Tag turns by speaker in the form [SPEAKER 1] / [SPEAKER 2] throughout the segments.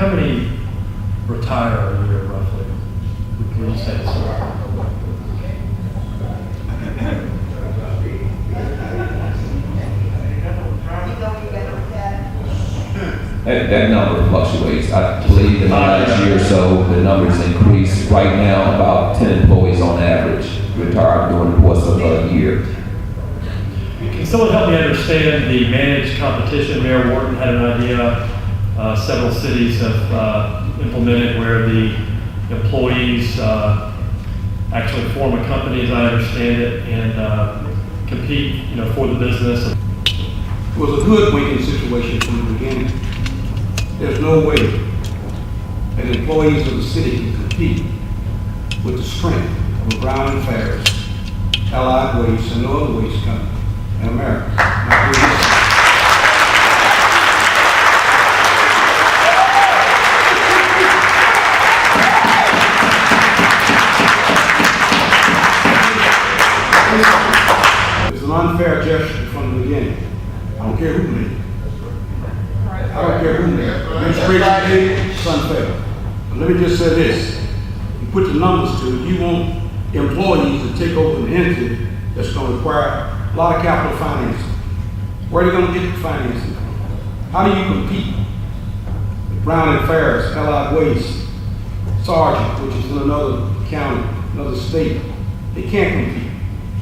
[SPEAKER 1] how many retire a year roughly? Would you say so?
[SPEAKER 2] That number fluctuates. I believe in the last year or so, the numbers increased. Right now, about 10 employees on average retire during the course of a year.
[SPEAKER 1] Can someone help me understand the managed competition? Mayor Wharton had an idea. Several cities have implemented where the employees actually form a company, as I understand it, and compete, for the business.
[SPEAKER 3] It was a hoodwinking situation from the beginning. There's no way that employees of the city can compete with the strength of Brown and Ferris, Allied Waste, and no other waste company in America. It's an unfair gesture from the beginning. I don't care who made it. I don't care who made it. It's unfair. But let me just say this. You put the numbers to it, you want employees to take over an entity that's going to require a lot of capital financing. Where are they going to get the financing? How do you compete with Brown and Ferris, Allied Waste, Sargent, which is in another county, another state? They can't compete.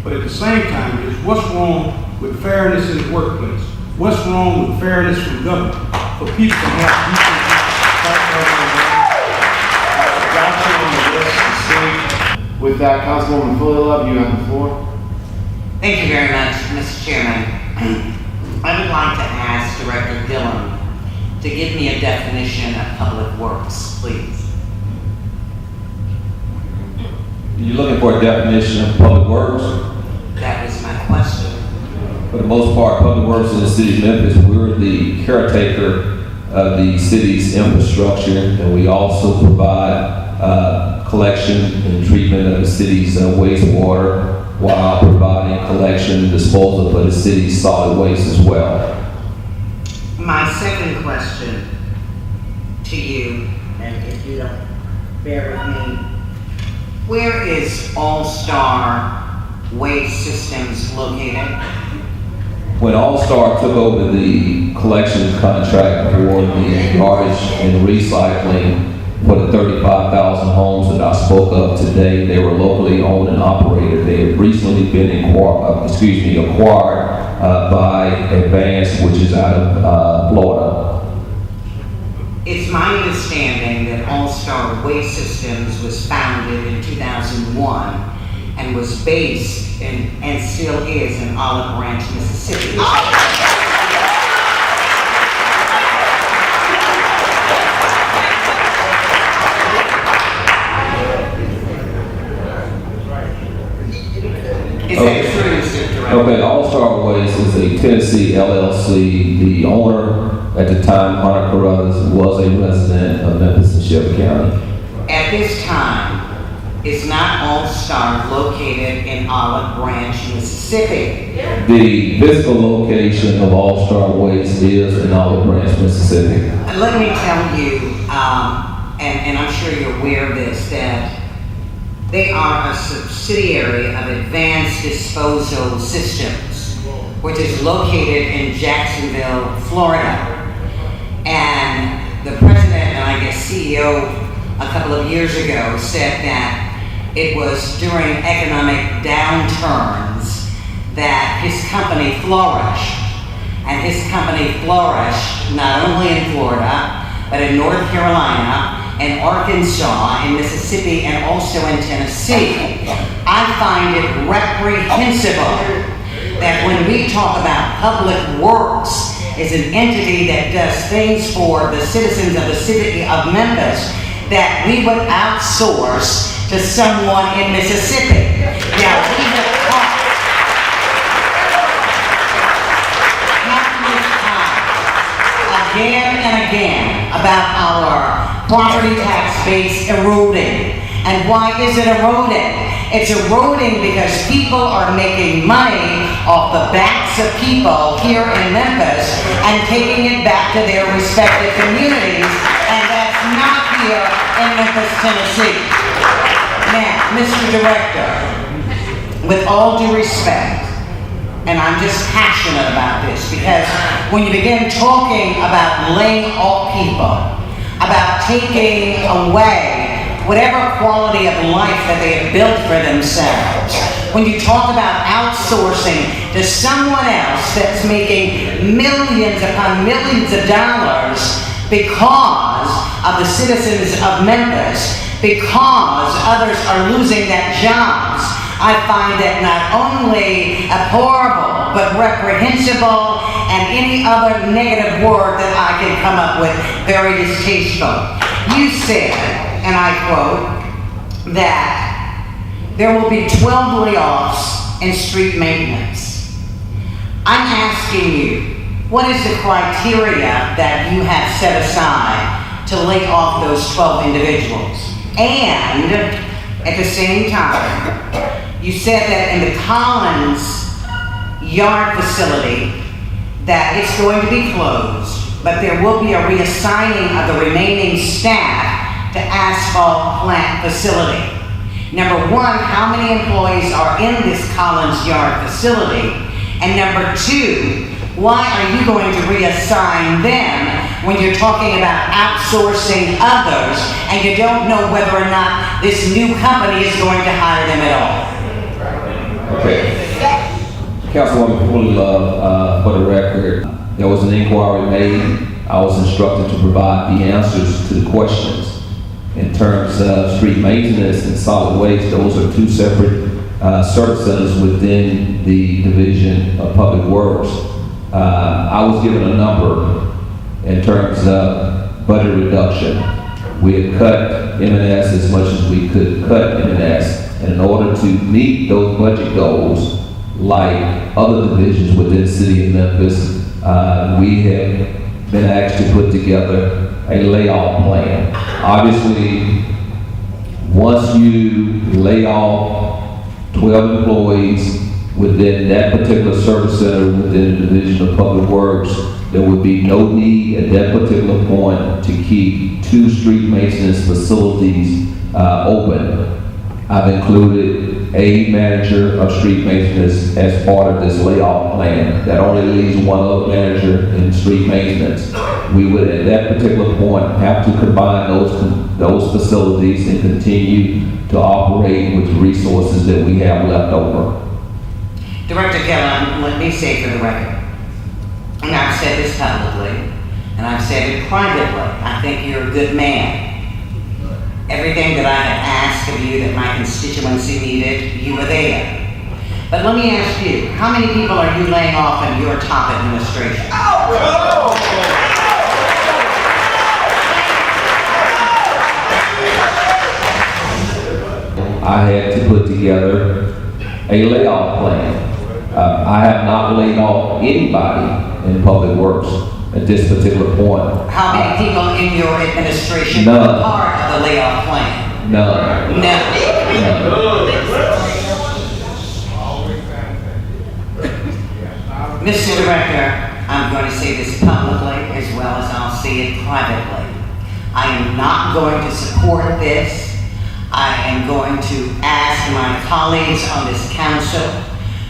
[SPEAKER 3] But at the same time, it's what's wrong with fairness in the workplace? What's wrong with fairness from government? For people to have
[SPEAKER 4] With that, Councilwoman Fuller, you have the floor.
[SPEAKER 5] Thank you very much, Mr. Chairman. I would like to ask Director Gilliom to give me a definition of public works, please.
[SPEAKER 2] You're looking for a definition of public works?
[SPEAKER 5] That was my question.
[SPEAKER 2] For the most part, public works in the city of Memphis, we're the caretaker of the city's infrastructure, and we also provide collection and treatment of the city's wastewater while providing collection and disposal for the city's solid waste as well.
[SPEAKER 5] My second question to you, and if you don't bear with me, where is All Star Waste Systems located?
[SPEAKER 2] When All Star took over the collections contract for the garbage and recycling for the 35,000 homes that I spoke of today, they were locally owned and operated. They have recently been acquired by Advance, which is out of Florida.
[SPEAKER 5] It's my understanding that All Star Waste Systems was founded in 2001 and was based in, and still is, in Olive Branch, Mississippi. Is that true, Mr. Director?
[SPEAKER 2] Okay, All Star Waste is a Tennessee LLC. The owner at the time, Hunter Carruthers, was a resident of Memphis and Shelby County.
[SPEAKER 5] At this time, is not All Star located in Olive Branch, Mississippi?
[SPEAKER 2] The physical location of All Star Waste is in Olive Branch, Mississippi.
[SPEAKER 5] Let me tell you, and I'm sure you're aware of this, that they are a subsidiary of Advanced Disposal Systems, which is located in Jacksonville, Florida. And the president, and I guess CEO, a couple of years ago said that it was during economic downturns that his company flourished. And his company flourished not only in Florida, but in North Carolina, in Arkansas, in Mississippi, and also in Tennessee. I find it reprehensible that when we talk about public works as an entity that does things for the citizens of the city of Memphis, that we would outsource to someone in Mississippi. Now, we have talked countless times, again and again, about our property tax base eroding. And why is it eroding? It's eroding because people are making money off the backs of people here in Memphis and taking it back to their respective communities, and that's here in Memphis, Tennessee. Now, Mr. Director, with all due respect, and I'm just passionate about this, because when you begin talking about laying off people, about taking away whatever quality of life that they have built for themselves, when you talk about outsourcing to someone else that's making millions upon millions of dollars because of the citizens of Memphis, because others are losing their jobs, I find that not only abhorrible, but reprehensible, and any other negative word that I can come up with, very distasteful. You said, and I quote, that there will be 12 layoffs in street maintenance. I'm asking you, what is the criteria that you have set aside to lay off those 12 individuals? And at the same time, you said that in the Collins yard facility that it's going to be closed, but there will be a reassigning of the remaining staff to asphalt plant facility. Number one, how many employees are in this Collins yard facility? And number two, why are you going to reassign them when you're talking about outsourcing others and you don't know whether or not this new company is going to hire them at all?
[SPEAKER 2] Okay. Councilwoman Fully Love, for the record, there was an inquiry made. I was instructed to provide the answers to the questions. In terms of street maintenance and solid waste, those are two separate service centers within the Division of Public Works. I was given a number in terms of budget reduction. We had cut M&S as much as we could cut M&S. And in order to meet those budget goals, like other divisions within the city of Memphis, we have been asked to put together a layoff plan. Obviously, once you lay off 12 employees within that particular service center within the Division of Public Works, there would be no need at that particular point to keep 2 street maintenance facilities open. I've included a manager of street maintenance as part of this layoff plan. That only leaves one other manager in street maintenance. We would, at that particular point, have to combine those facilities and continue to operate with the resources that we have left over.
[SPEAKER 5] Director Gilliom, let me say for the record, and I've said this publicly, and I've said it privately, I think you're a good man. Everything that I have asked of you that my constituency needed, you were there. But let me ask you, how many people are you laying off in your top administration?
[SPEAKER 2] I had to put together a layoff plan. I have not laid off anybody in Public Works at this particular point.
[SPEAKER 5] How many people in your administration
[SPEAKER 2] None.
[SPEAKER 5] were part of the layoff plan?
[SPEAKER 2] None.
[SPEAKER 5] Mr. Director, I'm going to say this publicly as well as I'll say it privately. I am not going to support this. I am going to ask my colleagues on this council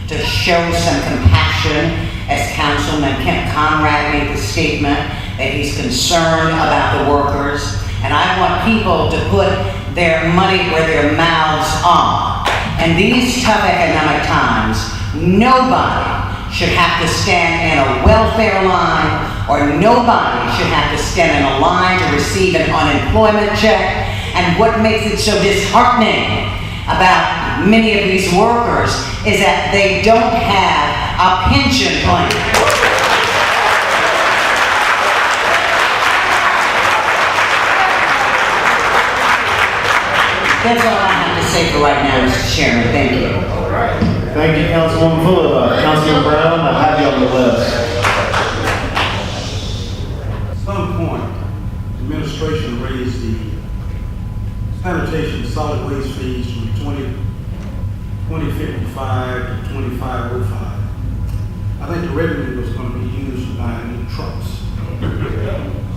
[SPEAKER 5] to show some compassion, as Councilman Kent Conrad made the statement that he's concerned about the workers. And I want people to put their money where their mouths are. In these tough economic times, nobody should have to stand in a welfare line, or nobody should have to stand in a line to receive an unemployment check. And what makes it so disheartening about many of these workers is that they don't have a pension plan. That's all I have to say for right now, Mr. Chairman. Thank you.
[SPEAKER 4] Thank you, Councilwoman Fuller. Councilman Brown, I have you on the list.
[SPEAKER 3] At some point, the administration raised the sanitation solid waste fees from 2055 to 2505. I think the revenue was going to be used to buy new trucks.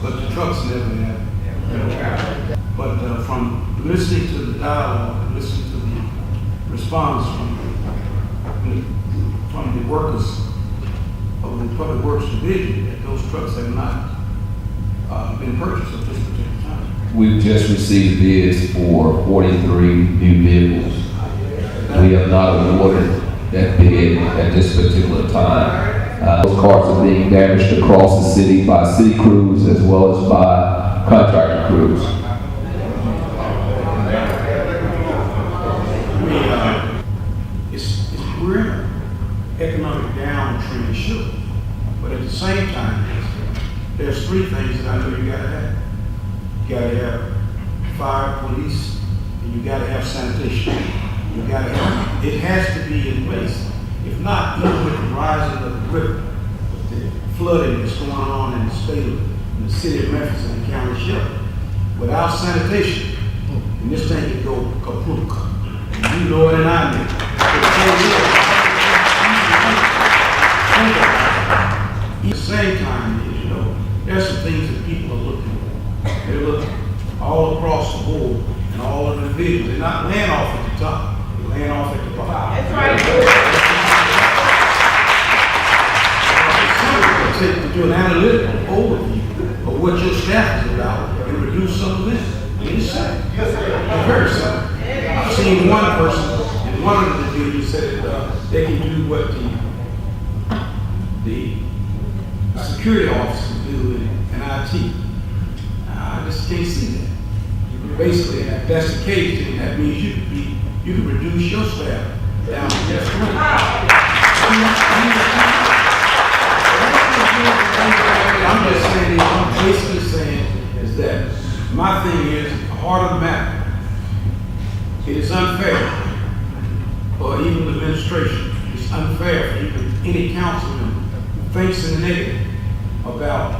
[SPEAKER 3] But the trucks never happened. listening to the dialogue and listening to the response from the workers of the Public Works Division, that those trucks have not been purchased at this particular time.
[SPEAKER 2] We've just received bids for 43 new vehicles. We have not awarded that bid at this particular time. Those cars are being damaged across the city by city crews as well as by contractor crews.
[SPEAKER 3] We're in an economic downtrend, sure, but at the same time, there's three things that I know you gotta have. You gotta have fire, police, and you gotta have sanitation. You gotta have, it has to be in place. If not, even with the rising of the river, with the flooding that's going on in the state of, in the city of Memphis and the county shelter, without sanitation, and this thing can go kaput. And you know it and I know it. At the same time, you know, there's some things that people are looking at. They're looking all across the board and all of the divisions. They're not laying off at the top, they're laying off at the bottom. That's right. To do an analytical overview of what your staff is about and reduce some of this. It's simple. It's very simple. I've seen one person in one of the divisions said that they can do what the security officers do in IT. I just can't see that. Basically, if that's the case, then that means you can reduce your staff down to just three. I'm just saying, I'm basically saying is that my thing is, the heart of the matter, it is unfair for even the administration. It's unfair for even any council member who thinks in the negative about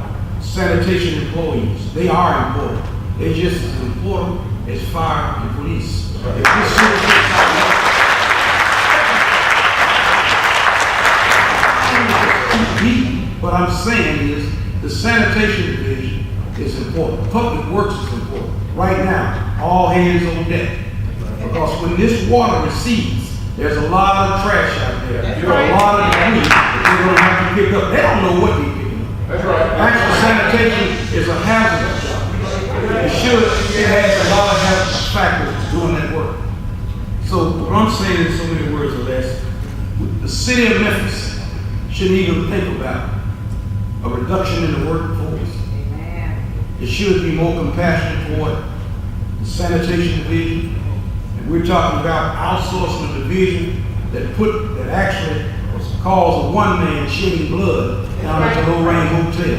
[SPEAKER 3] sanitation employees. They are important. They're just as important as fire and police. If this city gets what I'm saying is the sanitation division is important. Public Works is important. Right now, all hands on deck. Because when this water recedes, there's a lot of trash out there. There's a lot of debris that they're going to have to pick up. They don't know what they're picking up. That's right. Actual sanitation is a hazardous job. It has a lot of hazardous factors doing that work. So what I'm saying in so many words or less, the city of Memphis shouldn't even think about a reduction in the workforce. It should be more compassionate toward the sanitation division. And we're talking about outsourcing a division that actually was the cause of one man shedding blood down at the Lorraine Hotel.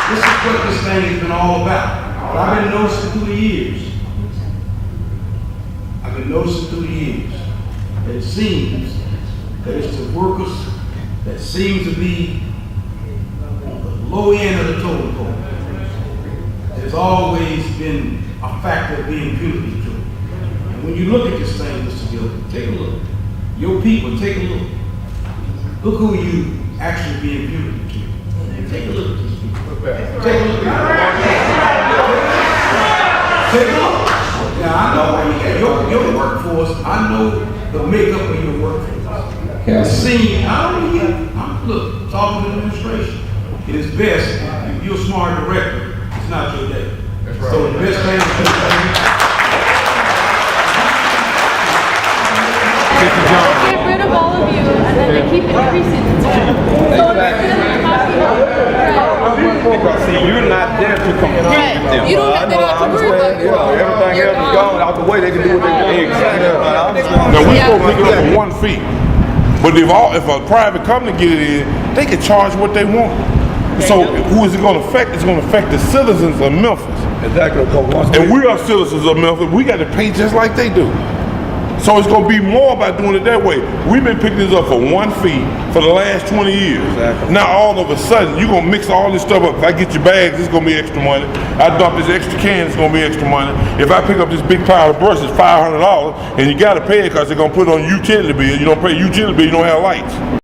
[SPEAKER 3] This is what this thing has been all about. But I've been noticing through the years. That it seems that it's the workers that seem to be on the low end of the totem pole. There's always been a factor of being punitive to it. And when you look at this thing, Mr. Gilliom, take a look. Your people, take a look. Look who you actually being punitive to. Take a look at these people. Take a look at Take a look. Now, I know your workforce, I know the makeup of your workforce.
[SPEAKER 2] Yes.
[SPEAKER 3] Look, talking to the administration, it is best, if you're a smart director, it's not your day. That's right. So the best thing is
[SPEAKER 6] Get rid of all of you, and then they keep increasing.
[SPEAKER 7] See, you're not there to compete with them.
[SPEAKER 6] You don't have to agree with them.
[SPEAKER 7] Everything else is gone out the way. They can do what they do. Exactly. Now we're supposed to pick it up for 1 fee, but if a private company get it in, they can charge what they want. So who is it going to affect? It's going to affect the citizens of Memphis.
[SPEAKER 8] Exactly.
[SPEAKER 7] And we are citizens of Memphis. We got to pay just like they do. So it's going to be more about doing it that way. We've been picking this up for 1 fee for the last 20 years. Exactly. Now all of a sudden, you're going to mix all this stuff up. If I get your bags, it's going to be extra money. I dump this extra can, it's going to be extra money. If I pick up this big pile of brushes, $500, and you got to pay it because they're going to put it on a utility bill. You don't pay a utility bill, you don't have lights.